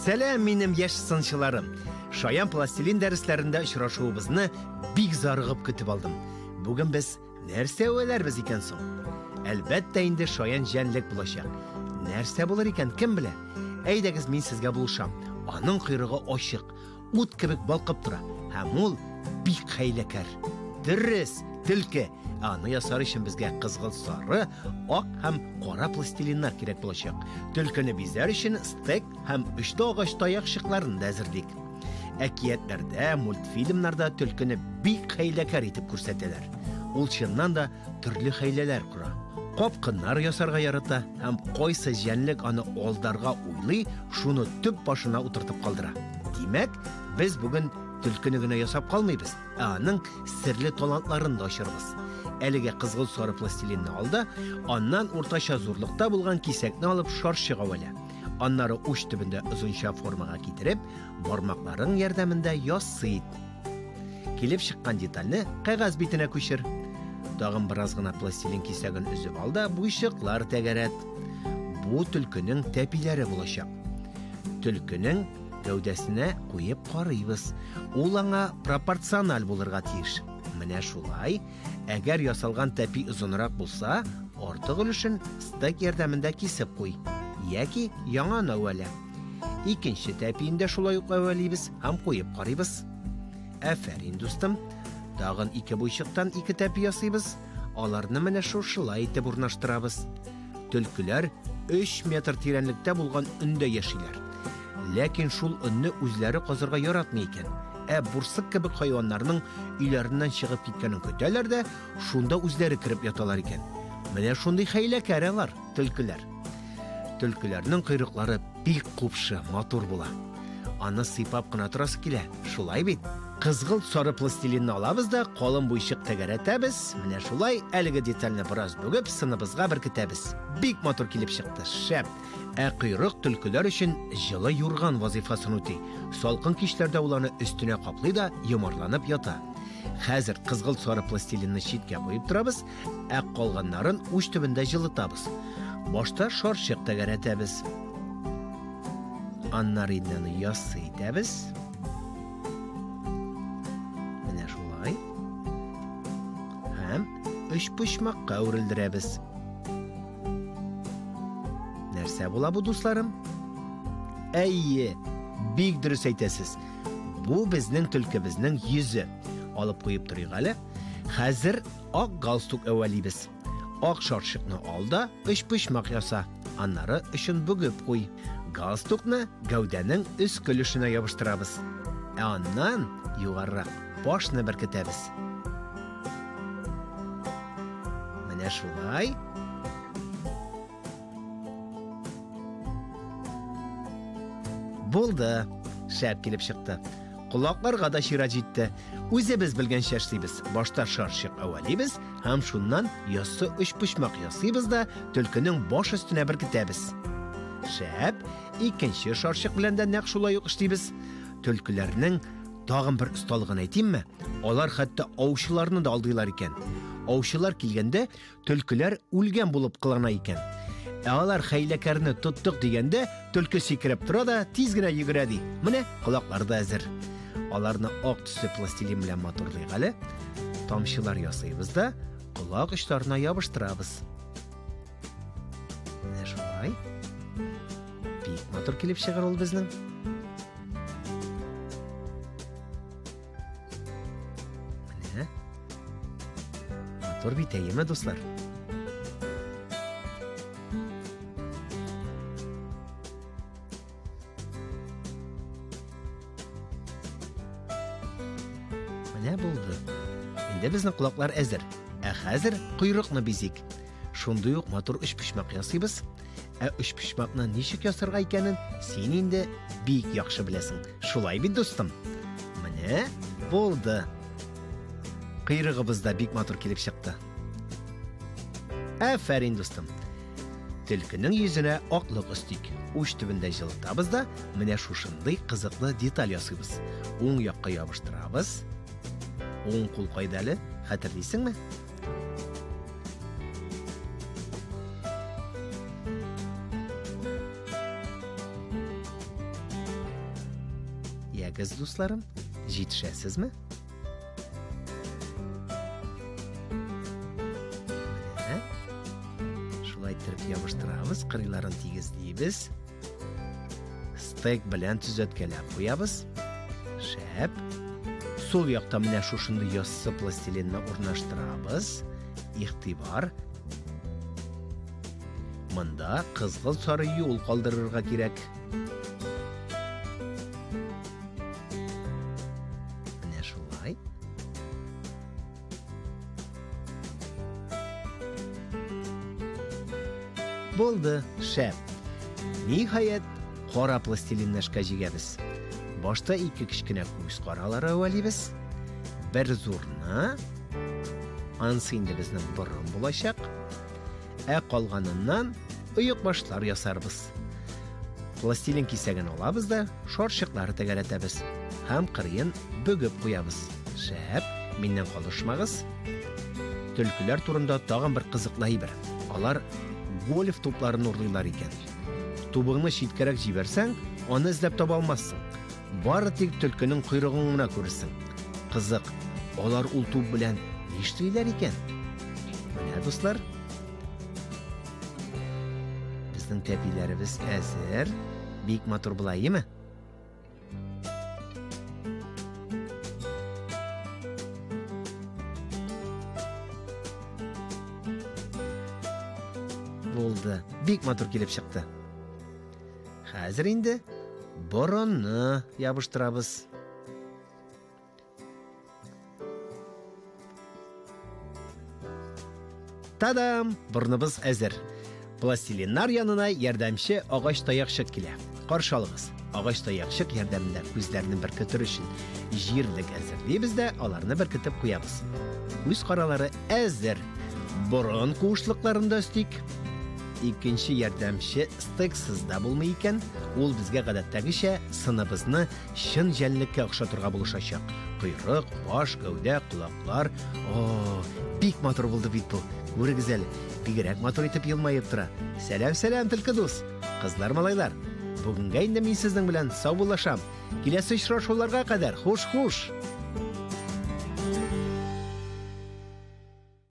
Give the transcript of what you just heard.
Сәлем минем яшь сынчыларым. Шаян пластилин дәресләрендә очрашуыбызны бик зарыгып көтеп алдым. Бүген без нәрсә уйларбыз икән соң? Әлбәттә инде шаян җәнлек булачак. Нәрсә булыр икән, кем белә? Әйдәгез, мин сезгә булышам. Аның койрыгы ачык, ут кебек балкып тора. Һәм ул бик хәйләкәр. Дөрес, төлке. Аны ясар өчен безгә кызгылт сары, ак һәм кара пластилиннар кирәк булачак. Төлкене бизәр өчен стек һәм өчтә агач таякчыкларын да әзерлик. Әкиятләрдә, мультфильмнарда төлкене бик хәйләкәр итеп күрсәтәләр. Ул чыннан да төрле хәйләләр кура. Капкыннар ясарга ярата һәм кайсы җәнлек аны алдарга уйлый, шуны төп башына утыртып калдыра. Димәк, без бүген төлкене генә ясап калмыйбыз, аның серле талантларын да ачырбыз. Әлегә кызгылт сары пластилинны алда, аннан уртача зурлыкта булган кисәкне алып шарчыга вәлә. Аннары уч төбендә озынча формага китереп, бармакларың ярдәмендә ясый. Килеп чыккан детальне кәгазь битенә күчер. Тагын бераз гына пластилин кисәген үзеп ал да буйчыклар тәгәрәт. Бу төлкенең тәпиләре булачак. Төлкенең гәүдәсенә куеп карыйбыз. Ул аңа пропорциональ булырга тиеш. Менә шулай. Әгәр ясалган тәпи озынрак булса, артык өлешен стек ярдәмендә кисеп куй. Яки яңаны әвәлә. Икенче тәпиендә шулай ук әвәлибез һәм куеп карыйбыз. Афәрин, дустым. Тагын ике буйчыктан ике тәпи ясыйбыз. Аларны менә шушылай итеп урнаштырабыз. Төлкеләр 3 метр тирәнлектә булган өндә яшиләр. Ләкин шул өнне үзләре казырга яратмый икән. Бурсык кебек хайваннарның өйләреннән чыгып киткәнен көтәләр дә, шунда үзләре кирип яталар икән. Менә шундый хәйләкәр алар, төлкеләр. Төлкеләрнең койрыклары бик купшы, матур була. Аны сыйпап кына торасы килә. Шулай бит. Кызгылт сары пластилинны алабыз да калын буйчык тәгәрәтәбез. Менә шулай әлеге детальне бераз бүгеп сыныбызга беркетәбез. Бик матур килеп чыкты. Шәп. Койрык төлкеләр өчен җылы юрган вазифасын үти. Салкын кичләрдә ул аны өстенә каплый да йомарланып ята. Хәзер кызгылт сары пластилинны читкә куеп торабыз, калганнарын уч төбендә җылытабыз. Башта шарчык тәгәрәтәбез. Аннары инде ясый итәбез. Менә шулай. Һәм өч почмакка үрелдерәбез. Нәрсә була бу, дусларым? Әйе, бик дөрес әйтәсез. Бу безнең төлкебезнең йөзе. Алып куеп торыйк әле. Хәзер ак галстук әвәлибез. Ак шарчыкны ал да өч почмак яса. Аннары өчен бүгеп куй. Галстукны гәүдәнең өс көлешенә ябыштырабыз. Аннан югарырак башны беркетәбез. Менә шулай. Булды. Шәп килеп чыкты. Кулакларга да чира җитте. Үзебез белгәнчә эшлибез. Башта шарчык әвәлибез, һәм шуннан яссы өч почмак ясыйбыз да төлкенең баш өстенә беркетәбез. Шәп, икенче шарчык белән дә нәкъ шулай ук эшлибез. Төлкеләрнең тагын бер осталыгын әйтимме? Алар хәтта аучыларны да алдылар икән. Аучылар килгәндә төлкеләр үлгән булып кылана икән. Алар хәйләкәрне тоттык дигәндә, төлке сикереп тора да тиз генә йөгерә ди. Менә колаклары да әзер. Аларны ак төсле пластилин белән матурлыйк әле. Тамчылар ясыйбыз да колак очларына ябыштырабыз. Менә шулай. Бик матур килеп чыгар ул безнең. Менә. Матур бит, әйеме, дуслар? Булды. Инде безнең кулаклар әзер. Хәзер койрыкны бизик. Шундый ук матур өч почмак ясыйбыз. Өч почмакны ничек ясарга икәнен син инде бик яхшы беләсең. Шулай бит, дустым. Менә булды. Койрыгыбыз да бик матур килеп чыкты. Афәрин, дустым. Төлкенең йөзенә аклык өстик. Уч төбендә җылытабыз да менә шушындый кызыклы деталь ясыйбыз. Уң якка ябыштырабыз. Уң кул кайда әле? Хәтерлисеңме? Әгез, дусларым, җитешәсезме? Менә. Шулай итеп ябыштырабыз, кырыйларын тигезлибез. Стек белән төзәткәләп куябыз. Шәп. Сол якта менә шушынды яссы пластилинны урнаштырабыз. Игътибар. Монда кызгылт сары юл калдырырга кирәк. Менә шулай. Булды, шәп. Ниһаять, кара пластилинны эшкә җигәбез. Башта 2 кечкенә күз каралары әвәлибез. Бер зурны. Ансы инде безнең борын булачак. Калганыннан оек башлар ясарбыз. Пластилин кисәген алабыз да шарчыклары тәгәрәтәбез. Һәм кырыен бөгеп куябыз. Шәп, миннән калышмагыз. Төлкеләр турында тагын бер кызыклы әйбер. Алар гольф тупларын урлыйлар икән. Тубыңны читкәрәк җибәрсәң, аны эзләп таба алмассың. Бары тик төлкенең койрыгын гына күрерсең. Кызык, алар ул туп белән ни эшлиләр икән? Менә, дуслар, безнең тәпиләребез әзер. Бик матур булайымы? Булды. Бик матур килеп чыкты. Хәзер инде борынны ябыштырабыз. Тадам! Борыныбыз әзер. Пластилиннар янына ярдәмче агач таякчык килә. Каршы алыгыз. Агач таякчык ярдәмендә күзләрне беркетер өчен җирлек әзерлибез дә аларны беркетеп куябыз. Күз каралары әзер. Борын куышлыкларында өстик. Икенче ярдәмче стексыз да булмый икән. Ул безгә гадәттәгечә сыныбызны чын җәнлеккә охшатырга булышачак. Койрык, баш, гәүдә, кулаклар. Бик матур булды бит бу. Күрегез әле, бигрәк матур итеп елмаеп тора. Сәлам, төлке дус. Кызлар, малайлар. Бүгенгә инде мин сезнең белән саубуллашам. Киләсе очрашуларга кадәр хуш-хуш.